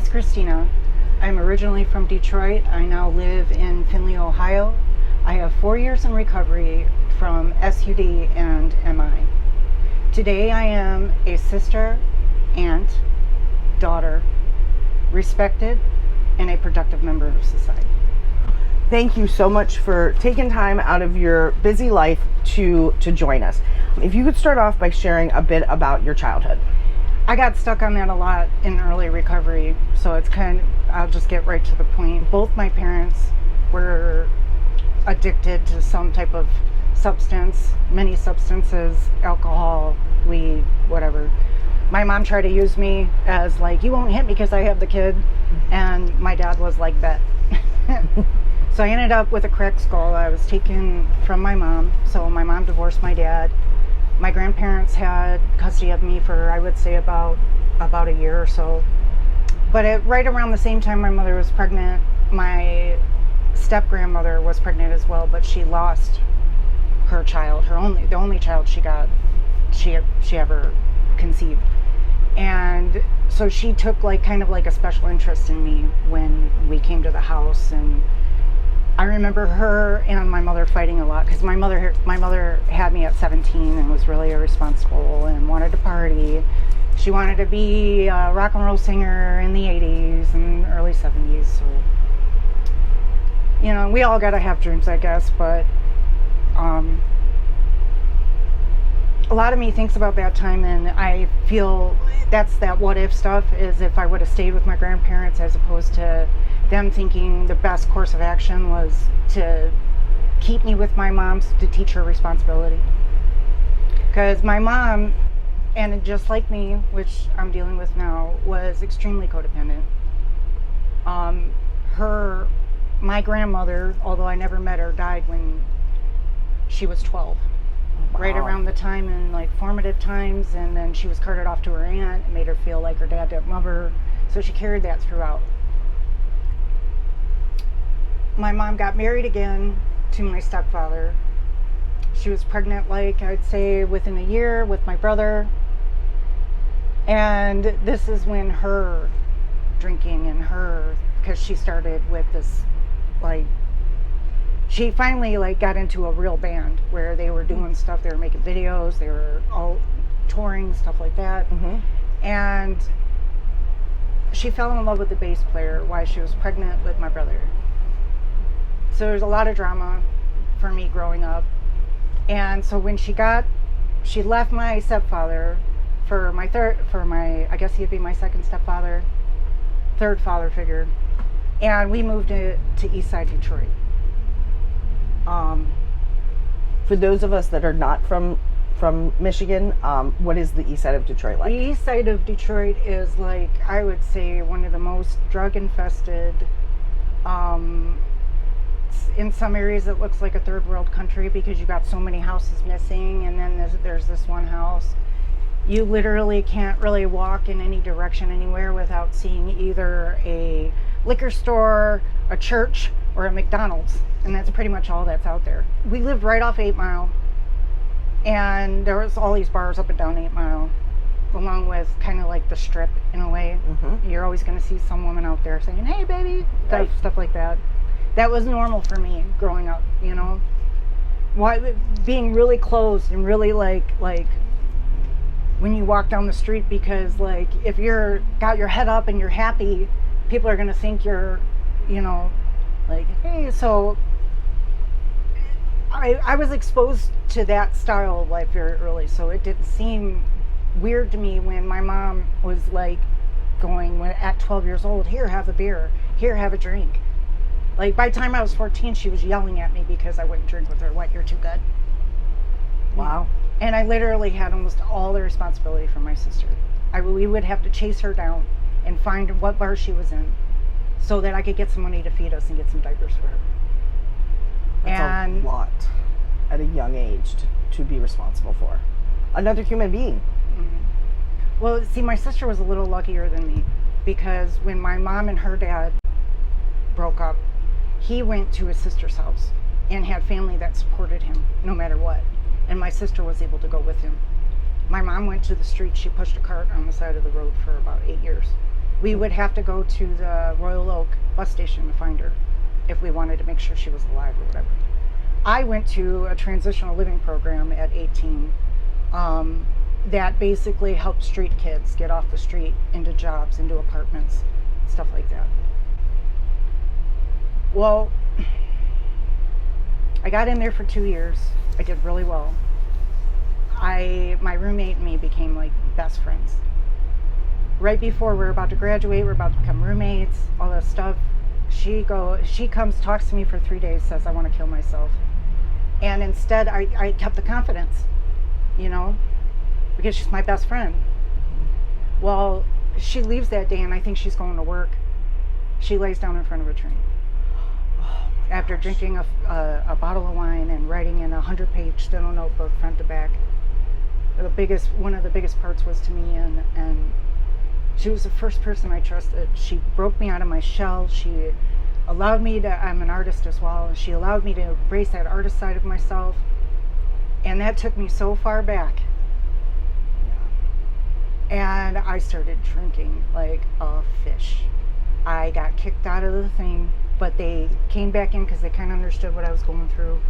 is Christina. I'm originally from Detroit. I now live in Findlay, Ohio. I have 4 years in recovery from SUD and MI. Today I am a sister, aunt, daughter, respected, and a productive member of society. Thank you so much for taking time out of your busy life to join us. If you could start off by sharing a bit about your childhood. I got stuck on that a lot in early recovery, so I'll just get right to the point. Both my parents were addicted to some type of substance, many substances, alcohol, weed, whatever. My mom tried to use me as like, you won't hit me because I have the kid, and my dad was like, bet. So I ended up with a cracked skull. I was taken from my mom, so my mom divorced my dad. My grandparents had custody of me for, I would say, about a year or so. But right around the same time my mother was pregnant, my step-grandmother was pregnant as well, but she lost her child, the only child she ever conceived. And so she took kind of a special interest in me when we came to the house. And I remember her and my mother fighting a lot because my mother had me at 17 and was really irresponsible and wanted to party. She wanted to be a rock and roll singer in the 80s and early 70s. So, we all gotta have dreams, I guess, but a lot of me thinks about that time, and I feel that's that what if stuff, is if I would have stayed with my grandparents as opposed to them thinking the best course of action was to keep me with my mom to teach her responsibility. Because my mom, and just like me, which I'm dealing with now, was extremely codependent. My grandmother, although I never met her, died when she was 12. Wow. Right around the time in formative times, and then she was carted off to her aunt and made her feel like her dad didn't love her, so she carried that throughout. My mom got married again to my stepfather. She was pregnant, I'd say within a year, with my brother. And this is when her drinking and because she started with this, she finally got into a real band where they were doing stuff. They were making videos, they were all touring, stuff like that. Mm-hmm. And she fell in love with the bass player while she was pregnant with my brother. So there's a lot of drama for me growing up. And so when she left my stepfather for I guess he'd be my second stepfather, third father figure, and we moved to Eastside Detroit. For those of us that are not from Michigan, what is the east side of Detroit like? The east side of Detroit is I would say one of the most drug infested. In some areas it looks like a third world country because you got so many houses missing, and then there's this one house. You literally can't really walk in any direction anywhere without seeing either a liquor store, a church, or a McDonald's, and that's pretty much all that's out there. We lived right off 8 Mile, and there was all these bars up and down 8 Mile, along with kind of the strip in a way. Mm-hmm. You're always going to see some woman out there saying, "Hey baby," stuff like that. That was normal for me growing up, Why, being really closed and really when you walk down the street, because if you're got your head up and you're happy, people are going to think you're, hey. So I was exposed to that style of life very early, so it didn't seem weird to me when my mom was going at 12 years old, "Here, have a beer, here, have a drink." By the time I was 14, she was yelling at me because I wouldn't drink with her. "What, you're too good?" Wow. And I literally had almost all the responsibility for my sister. We would have to chase her down and find what bar she was in so that I could get some money to feed us and get some diapers for her. That's a lot at a young age to be responsible for. Another human being. Mm-hmm. Well, see, my sister was a little luckier than me because when my mom and her dad broke up, he went to his sister's house and had family that supported him no matter what. And my sister was able to go with him. My mom went to the street. She pushed a cart on the side of the road for about 8 years. We would have to go to the Royal Oak bus station to find her if we wanted to make sure she was alive or whatever. I went to a transitional living program at 18 that basically helped street kids get off the street into jobs, into apartments, stuff like that. Well, I got in there for 2 years. I did really well. My roommate and me became like best friends. Right before we were about to graduate, we're about to become roommates, all that stuff. She comes, talks to me for 3 days, says I want to kill myself. And instead, I kept the confidence, you know, because she's my best friend. Well, she leaves that day, and I think she's going to work. She lays down in front of a train. After drinking a bottle of wine and writing in a 100-page steno notebook front to back. One of the biggest parts was to me, and she was the first person I trusted. She broke me out of my shell. She allowed me to, I'm an artist as well, she allowed me to embrace that artist side of myself. And that took me so far back. And I started drinking like a fish. I got kicked out of the thing, but they came back in because they kind of understood what I was going through.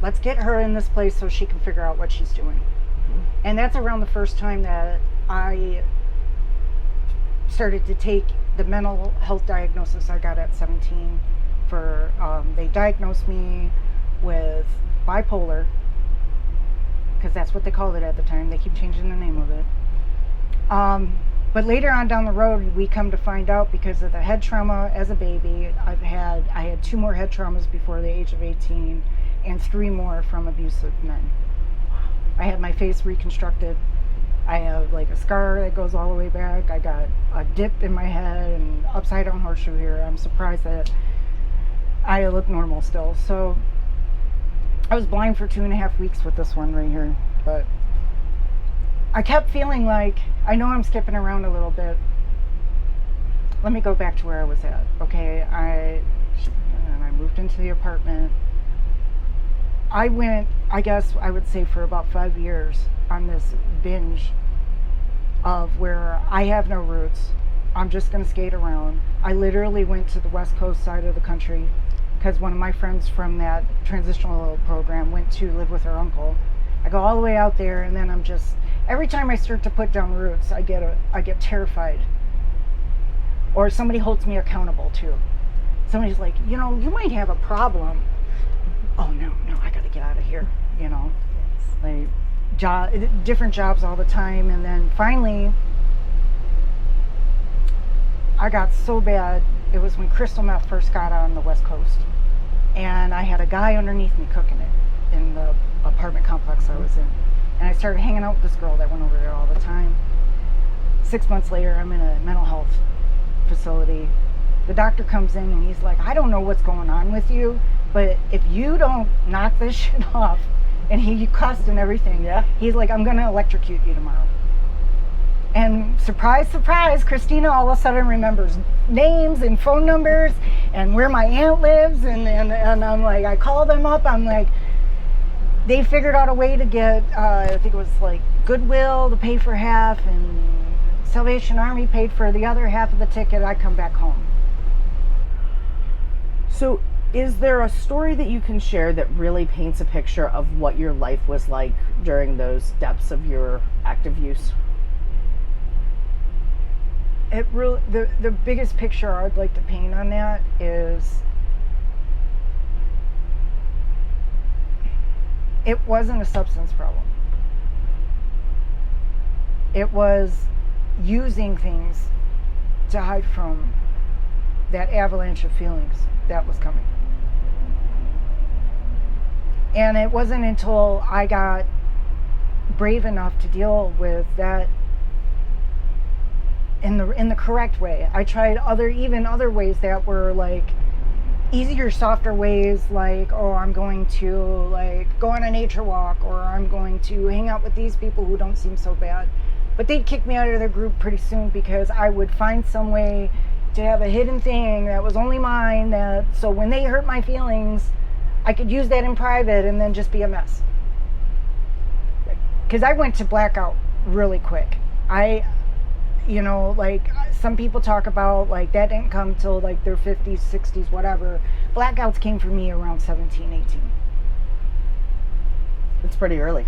Let's get her in this place so she can figure out what she's doing. And that's around the first time that I started to take the mental health diagnosis I got at 17. They diagnosed me with bipolar, because that's what they called it at the time. They keep changing the name of it. But later on down the road, we come to find out, because of the head trauma as a baby, I had 2 more head traumas before the age of 18, and 3 more from abusive men. I had my face reconstructed. I have like a scar that goes all the way back. I got a dip in my head and upside down horseshoe here. I'm surprised that I look normal still. So I was blind for 2.5 weeks with this one right here, but I kept feeling like, I know I'm skipping around a little bit. Let me go back to where I was at. Okay, I moved into the apartment. I went, I guess I would say, for about 5 years on this binge of where I have no roots. I'm just going to skate around. I literally went to the West Coast side of the country because one of my friends from that transitional program went to live with her uncle. I go all the way out there, and then I'm just, every time I start to put down roots, I get terrified. Or somebody holds me accountable too. Somebody's like, you might have a problem. Oh no, I gotta get out of here, like different jobs all the time. And then finally I got so bad, it was when crystal meth first got on the West Coast, and I had a guy underneath me cooking it in the apartment complex I was in, and I started hanging out with this girl that went over there all the time. 6 months later, I'm in a mental health facility. The doctor comes in and he's like, I don't know what's going on with you, but if you don't knock this shit off, and he cussed and everything, yeah. He's like, I'm gonna electrocute you tomorrow. And surprise, surprise, Christina all of a sudden remembers names and phone numbers and where my aunt lives, and I'm like, I call them up, I'm like, they figured out a way to get, I think it was like Goodwill to pay for half, and Salvation Army paid for the other half of the ticket. I come back home. So is there a story that you can share that really paints a picture of what your life was like during those depths of your active use? It really, the biggest picture I'd like to paint on that is, it wasn't a substance problem. It was using things to hide from that avalanche of feelings that was coming. And it wasn't until I got brave enough to deal with that in the correct way. I tried other ways that were like easier, softer ways, like, oh, I'm going to like go on a nature walk, or I'm going to hang out with these people who don't seem so bad. But they'd kick me out of their group pretty soon, because I would find some way to have a hidden thing that was only mine, that so when they hurt my feelings, I could use that in private and then just be a mess. Because I went to blackout really quick. you know, like some people talk about like that didn't come till like their 50s, 60s, whatever. Blackouts came for me around 17, 18. It's pretty early.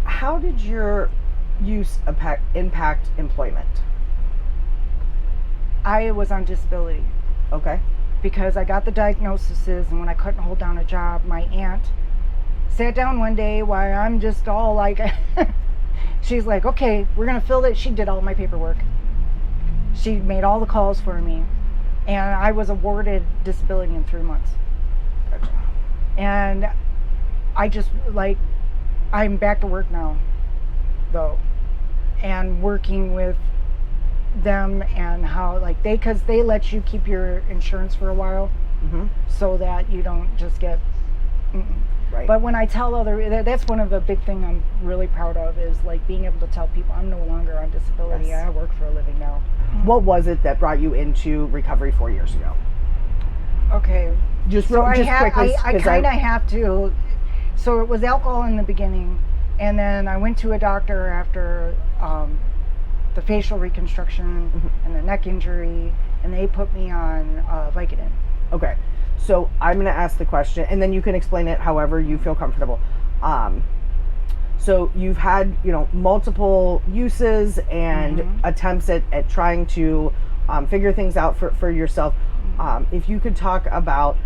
How did your use impact employment? I was on disability Okay. because I got the diagnoses, and when I couldn't hold down a job, my aunt sat down one day while I'm just all like, she's like, okay, we're going to fill it. She did all my paperwork. She made all the calls for me. And I was awarded disability in 3 months. Gotcha. And I just like, I'm back to work now, though. And working with them and how like because they let you keep your insurance for a while Mm-hmm. so that you don't just get Right. but when I tell that's one of the big thing I'm really proud of is like being able to tell people I'm no longer on disability. Yes. I work for a living now. What was it that brought you into recovery 4 years ago? Okay, Just so quickly, I 'cause kind of have to. So it was alcohol in the beginning, and then I went to a doctor after the facial reconstruction and the neck injury, and they put me on Vicodin. Okay, so I'm going to ask the question, and then you can explain it however you feel comfortable. So you've had, multiple uses and attempts at trying to figure things out for yourself. If you could talk about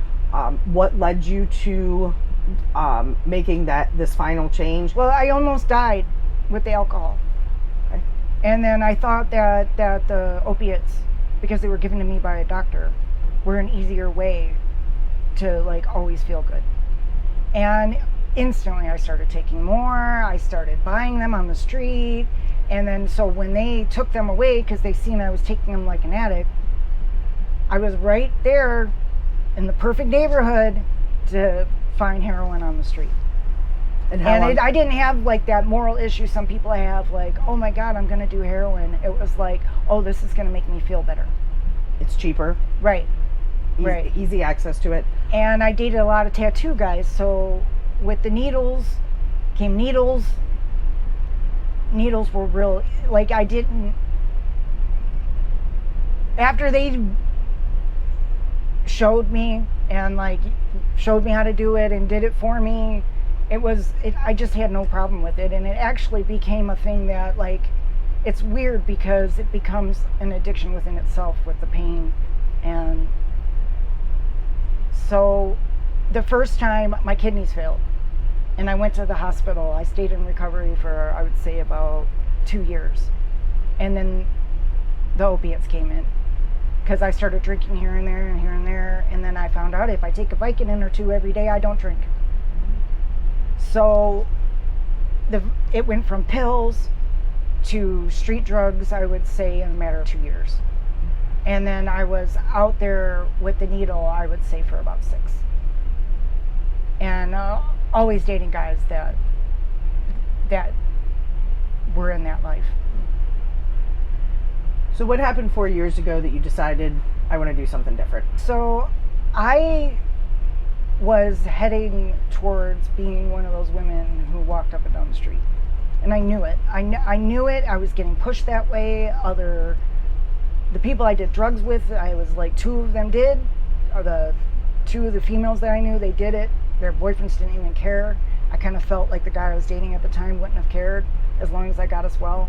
what led you to making this final change. Well, I almost died with the alcohol. Okay. And then I thought that the opiates, because they were given to me by a doctor, were an easier way to like always feel good. And instantly I started taking more. I started buying them on the street. And then so when they took them away, because they seen I was taking them like an addict, I was right there in the perfect neighborhood to find heroin on the street. And I didn't have like that moral issue some people have, like, oh my God, I'm going to do heroin. It was like, oh, this is going to make me feel better. it's cheaper. Right. Right. Easy access to it. And I dated a lot of tattoo guys, so with the needles came needles. Needles were real, like I didn't, after they showed me and like showed me how to do it and did it for me, I just had no problem with it. And it actually became a thing that like, it's weird because it becomes an addiction within itself with the pain. And so the first time my kidneys failed and I went to the hospital, I stayed in recovery for, I would say, about 2 years. And then the opiates came in because I started drinking here and there and here and there. And then I found out if I take a Vicodin or two every day, I don't drink. So it went from pills to street drugs, I would say, in a matter of 2 years. And then I was out there with the needle, I would say, for about 6. And always dating guys that were in that life. So what happened 4 years ago that you decided, I want to do something different? So I was heading towards being one of those women who walked up and down the street. And I knew it. I knew it. I was getting pushed that way. The people I did drugs with, I was like, 2 of them did. Or the 2 of the females that I knew, they did it. Their boyfriends didn't even care. I kind of felt like the guy I was dating at the time wouldn't have cared as long as I got us well.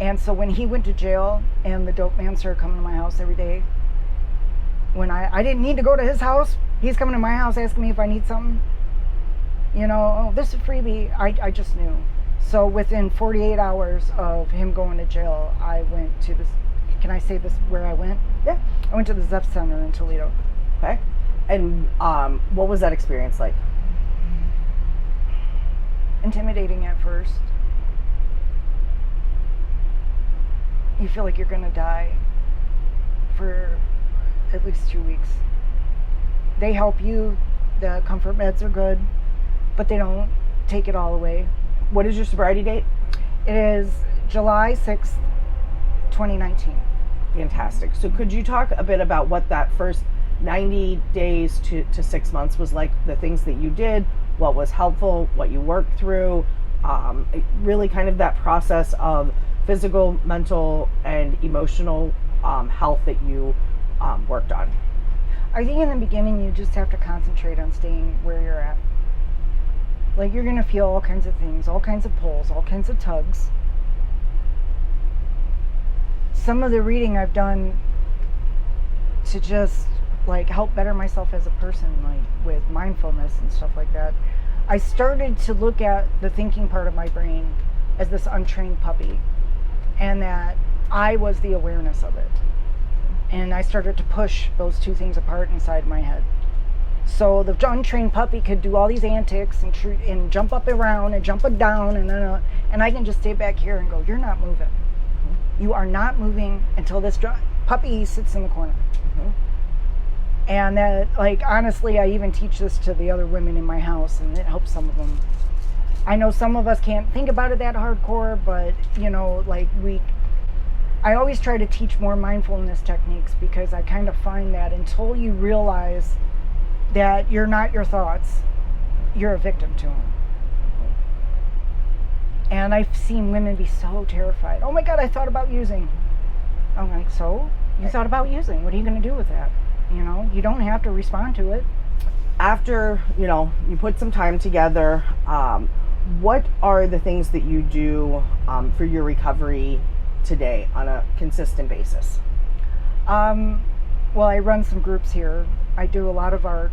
And so when he went to jail and the dope man started coming to my house every day, when I didn't need to go to his house, he's coming to my house asking me if I need something. Oh, this is a freebie. I just knew. So within 48 hours of him going to jail, I went to this, can I say this where I went? Yeah. I went to the Zeph Center in Toledo. Okay. And what was that experience like? Intimidating at first. You feel like you're gonna die for at least 2 weeks. They help you, the comfort meds are good, but they don't take it all away. What is your sobriety date? It is July 6th, 2019. Fantastic. So could you talk a bit about what that first 90 days to 6 months was like, the things that you did, what was helpful, what you worked through, really kind of that process of physical, mental, and emotional health that you worked on? I think in the beginning you just have to concentrate on staying where you're at. Like, you're going to feel all kinds of things, all kinds of pulls, all kinds of tugs. Some of the reading I've done to just like help better myself as a person, like with mindfulness and stuff like that, I started to look at the thinking part of my brain as this untrained puppy, and that I was the awareness of it. And I started to push those two things apart inside my head. So the untrained puppy could do all these antics and jump up around and jump down, and I can just stay back here and go, you're not moving. You are not moving until this puppy sits in the corner. Mm-hmm. And that, like, honestly, I even teach this to the other women in my house, and it helps some of them. I know some of us can't think about it that hardcore, but, you know, like, I always try to teach more mindfulness techniques, because I kind of find that until you realize that you're not your thoughts, you're a victim to them. And I've seen women be so terrified. Oh my God, I thought about using. I'm like, so? You thought about using. What are you going to do with that? You know, you don't have to respond to it. After, you know, you put some time together, what are the things that you do for your recovery today on a consistent basis? Well, I run some groups here. I do a lot of art.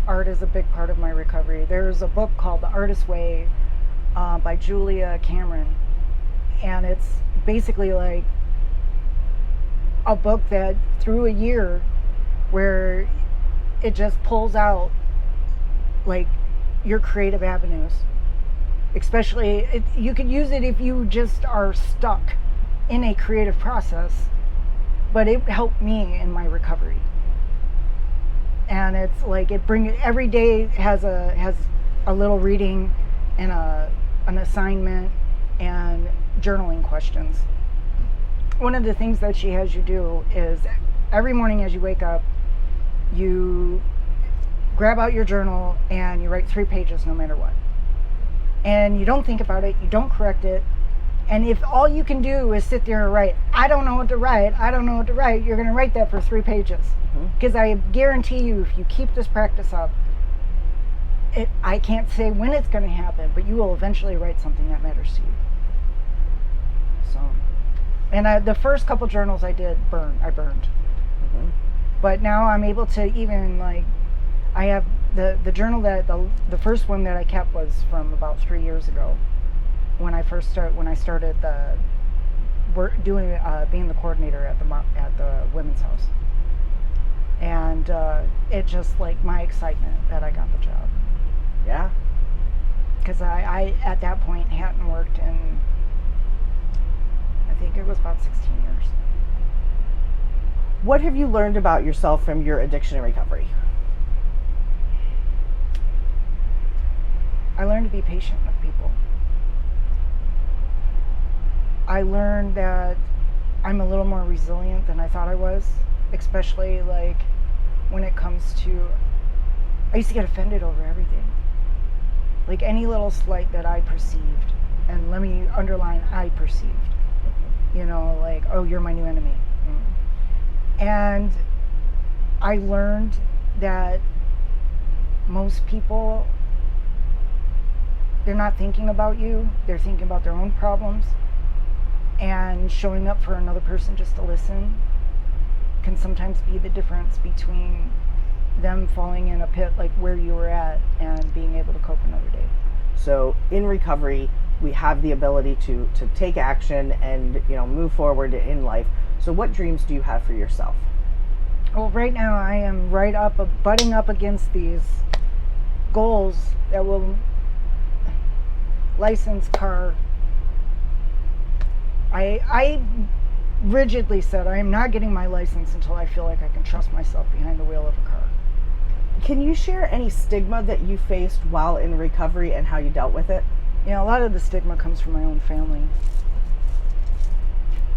Art is a big part of my recovery. There's a book called The Artist's Way by Julia Cameron, and it's basically like a book that through a year where it just pulls out like your creative avenues. Especially, you could use it if you just are stuck in a creative process, but it helped me in my recovery. And it's like every day has a little reading and an assignment and journaling questions. One of the things that she has you do is every morning as you wake up, you grab out your journal and you write 3 pages no matter what. And you don't think about it, you don't correct it. And if all you can do is sit there and write, I don't know what to write, you're going to write that for 3 pages. Because I guarantee you, if you keep this practice up, I can't say when it's going to happen, but you will eventually write something that matters to you. So, and the first couple journals I did, I burned. But now I'm able to even, like, I have the journal that the first one that I kept was from about 3 years ago, when I started being the coordinator at the women's house. And it just, like, my excitement that I got the job. Yeah. Because I at that point hadn't worked in, I think it was about 16 years. What have you learned about yourself from your addiction and recovery? I learned to be patient with people. I learned that I'm a little more resilient than I thought I was, especially like when it comes to, I used to get offended over everything. Like any little slight that I perceived, and let me underline, I perceived. You know, like, oh, you're my new enemy. And I learned that most people, they're not thinking about you, they're thinking about their own problems. And showing up for another person just to listen can sometimes be the difference between them falling in a pit like where you were at and being able to cope another day. So in recovery, we have the ability to take action and, you know, move forward in life. So what dreams do you have for yourself? Well, right now I am butting up against these goals that will license car. I rigidly said I am not getting my license until I feel like I can trust myself behind the wheel of a car. Can you share any stigma that you faced while in recovery and how you dealt with it? You know, a lot of the stigma comes from my own family.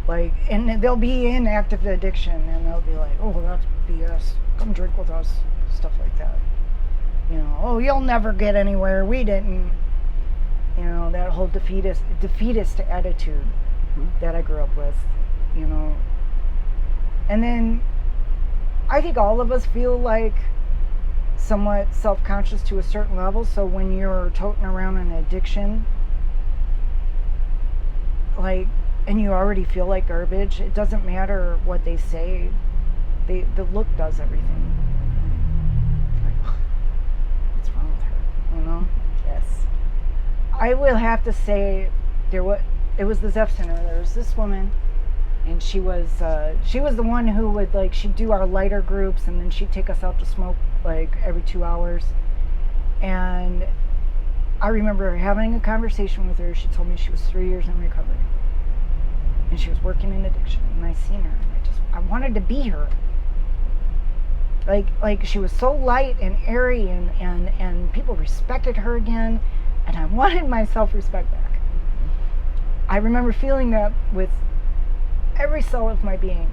Like, and they'll be in active addiction and they'll be like, oh, that's BS. Come drink with us. Stuff like that. You know, oh, you'll never get anywhere. We didn't. You know, that whole defeatist attitude. that I grew up with, you know. And then I think all of us feel like somewhat self-conscious to a certain level. So when you're toting around an addiction, like, and you already feel like garbage, it doesn't matter what they say. The look does everything. Like, what's wrong with her? You know? Yes. I will have to say, it was the Zeph Center. There was this woman, and she was the one who would, like, she'd do our lighter groups, and then she'd take us out to smoke like every 2 hours. And I remember having a conversation with her. She told me she was 3 years in recovery, and she was working in addiction. And I seen her, and I wanted to be her. Like she was so light and airy, and people respected her again, and I wanted my self-respect back. I remember feeling that with every cell of my being,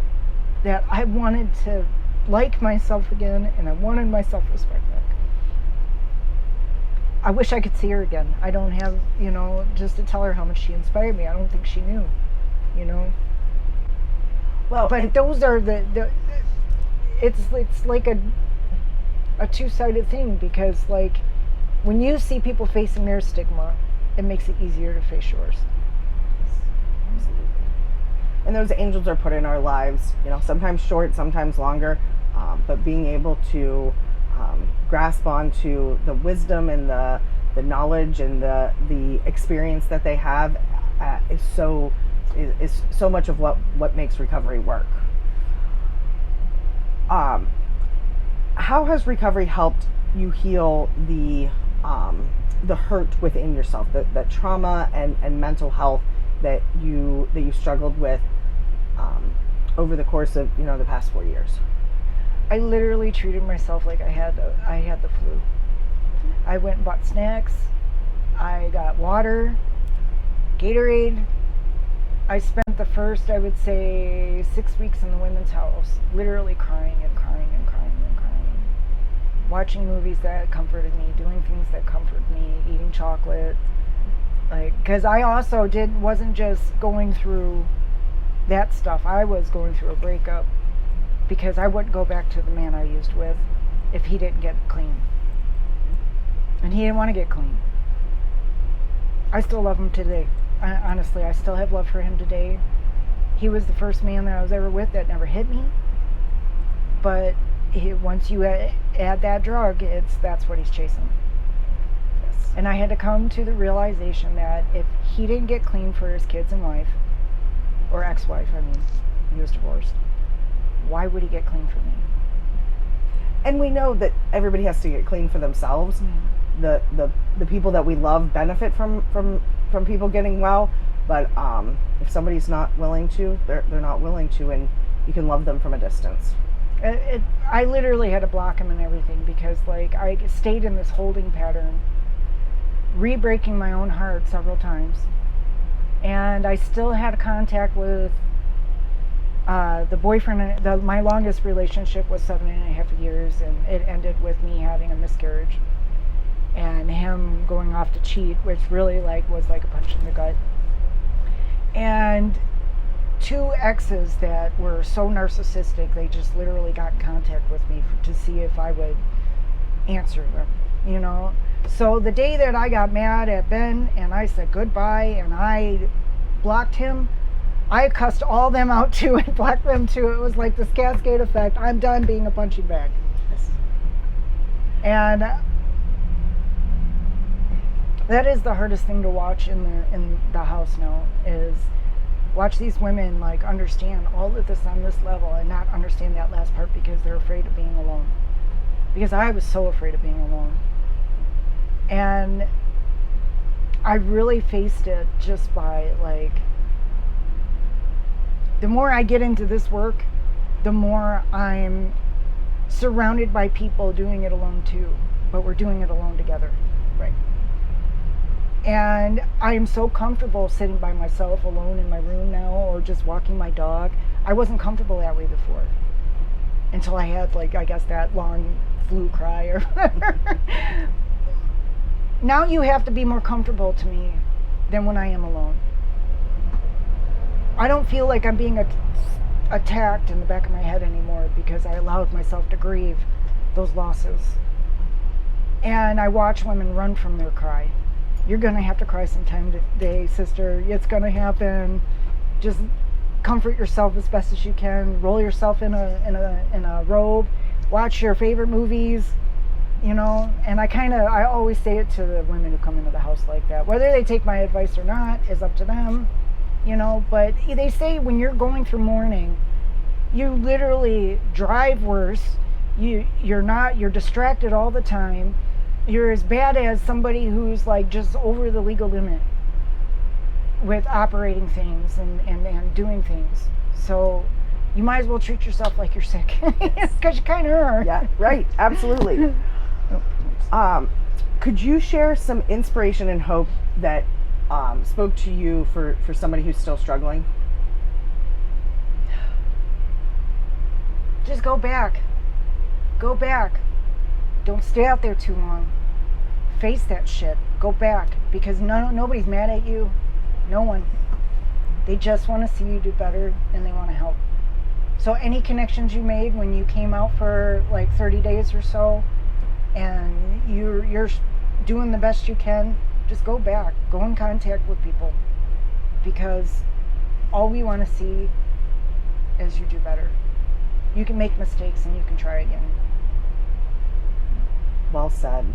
that I wanted to like myself again, and I wanted my self-respect back. I wish I could see her again. I don't have, just to tell her how much she inspired me. I don't think she knew, Well, but those are it's like a two-sided thing, because like when you see people facing their stigma, it makes it easier to face yours. Absolutely. And those angels are put in our lives, sometimes short, sometimes longer, but being able to grasp onto the wisdom and the knowledge and the experience that they have is so much of what makes recovery work. How has recovery helped you heal the hurt within yourself, the trauma and mental health that you struggled with over the course of the past 4 years? I literally treated myself like I had the flu. I went and bought snacks. I got water, Gatorade. I spent the first, I would say, 6 weeks in the women's house, literally crying and crying and crying and crying. Watching movies that comforted me, doing things that comforted me, eating chocolate. Because I also wasn't just going through that stuff. I was going through a breakup, because I wouldn't go back to the man I used with if he didn't get clean. And he didn't want to get clean. I still love him today. Honestly, I still have love for him today. He was the first man that I was ever with that never hit me. But once you add that drug, that's what he's chasing. Yes. And I had to come to the realization that if he didn't get clean for his kids and wife, or ex-wife, he was divorced, why would he get clean for me? And we know that everybody has to get clean for themselves. The people that we love benefit from people getting well, but if somebody's not willing to, they're not willing to, and you can love them from a distance. I literally had to block him and everything, because I stayed in this holding pattern, re-breaking my own heart several times, and I still had contact with the boyfriend. My longest relationship was 7.5 years, and it ended with me having a miscarriage and him going off to cheat, which really was like a punch in the gut. And 2 exes that were so narcissistic, they just literally got in contact with me to see if I would answer them, So the day that I got mad at Ben and I said goodbye and I blocked him, I cussed all them out too and blocked them too. It was like this cascade effect. I'm done being a punching bag. Yes. And that is the hardest thing to watch in the house now, is watch these women understand all of this on this level and not understand that last part because they're afraid of being alone. Because I was so afraid of being alone. And I really faced it just by the more I get into this work, the more I'm surrounded by people doing it alone too, but we're doing it alone together. Right. And I am so comfortable sitting by myself alone in my room now, or just walking my dog. I wasn't comfortable that way before, until I had I guess that long flu cry or whatever. Now you have to be more comfortable to me than when I am alone. I don't feel like I'm being attacked in the back of my head anymore because I allowed myself to grieve those losses. And I watch women run from their cry. You're going to have to cry sometime today, sister. It's going to happen. Just comfort yourself as best as you can. Roll yourself in a robe. Watch your favorite movies, you know. And I always say it to the women who come into the house like that. Whether they take my advice or not is up to them, you know. But they say when you're going through mourning, you literally drive worse. You're distracted all the time. You're as bad as somebody who's like just over the legal limit with operating things and doing things. So you might as well treat yourself like you're sick because you kind of are. Yeah, right. Absolutely. Could you share some inspiration and hope that spoke to you for somebody who's still struggling? Just go back. Go back. Don't stay out there too long. Face that shit. Go back, because nobody's mad at you. No one. They just want to see you do better, and they want to help. So any connections you made when you came out for like 30 days or so, and you're doing the best you can, just go back. Go in contact with people, because all we want to see is you do better. You can make mistakes and you can try again. Well said.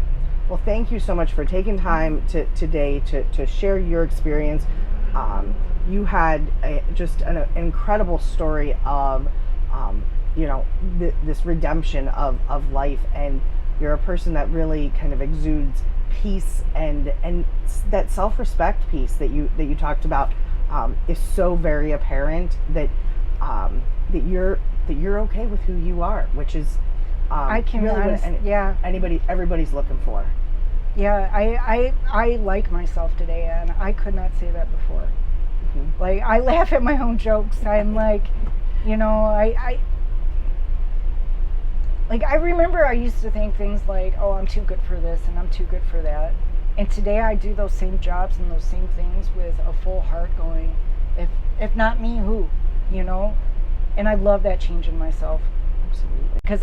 Well, thank you so much for taking time today to share your experience. You had just an incredible story of, this redemption of life, and you're a person that really kind of exudes peace and that self-respect piece that you talked about is so very apparent that you're okay with who you are, which is I can really everybody's looking for. Yeah, I like myself today, and I could not say that before. Mm-hmm. Like, I laugh at my own jokes. I'm like, I remember I used to think things like, oh, I'm too good for this and I'm too good for that. And today I do those same jobs and those same things with a full heart going, if not me, who? And I love that change in myself. Absolutely. Because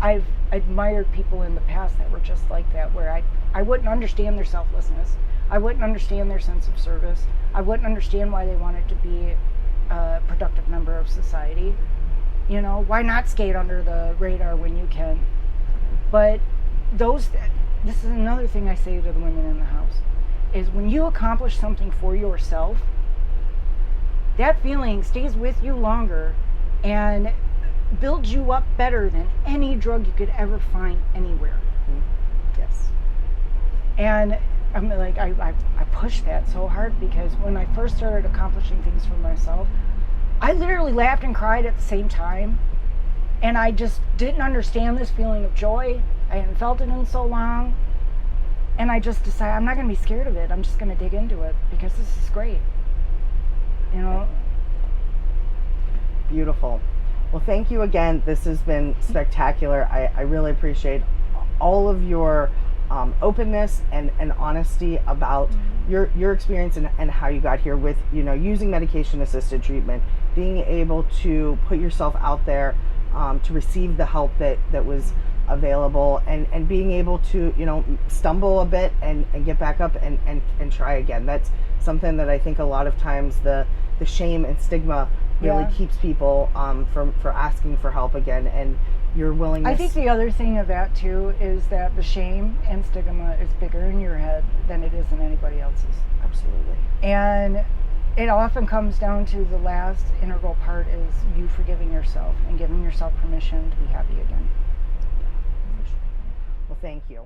I've admired people in the past that were just like that, where I wouldn't understand their selflessness. I wouldn't understand their sense of service. I wouldn't understand why they wanted to be a productive member of society. Why not skate under the radar when you can? But this is another thing I say to the women in the house, is when you accomplish something for yourself, that feeling stays with you longer and builds you up better than any drug you could ever find anywhere. Mm-hmm. Yes. And I'm like, I pushed that so hard, because when I first started accomplishing things for myself, I literally laughed and cried at the same time. And I just didn't understand this feeling of joy. I hadn't felt it in so long. And I just decided I'm not going to be scared of it. I'm just going to dig into it, because this is great. Beautiful. Well, thank you again. This has been spectacular. I really appreciate all of your openness and honesty about your experience and how you got here with, using medication-assisted treatment, being able to put yourself out there to receive the help that was available, and being able to, stumble a bit and get back up and try again. That's something that I think a lot of times the shame and stigma really keeps people from asking for help again, and your willingness. I think the other thing of that too is that the shame and stigma is bigger in your head than it is in anybody else's. Absolutely. And it often comes down to the last integral part is you forgiving yourself and giving yourself permission to be happy again. Well, thank you.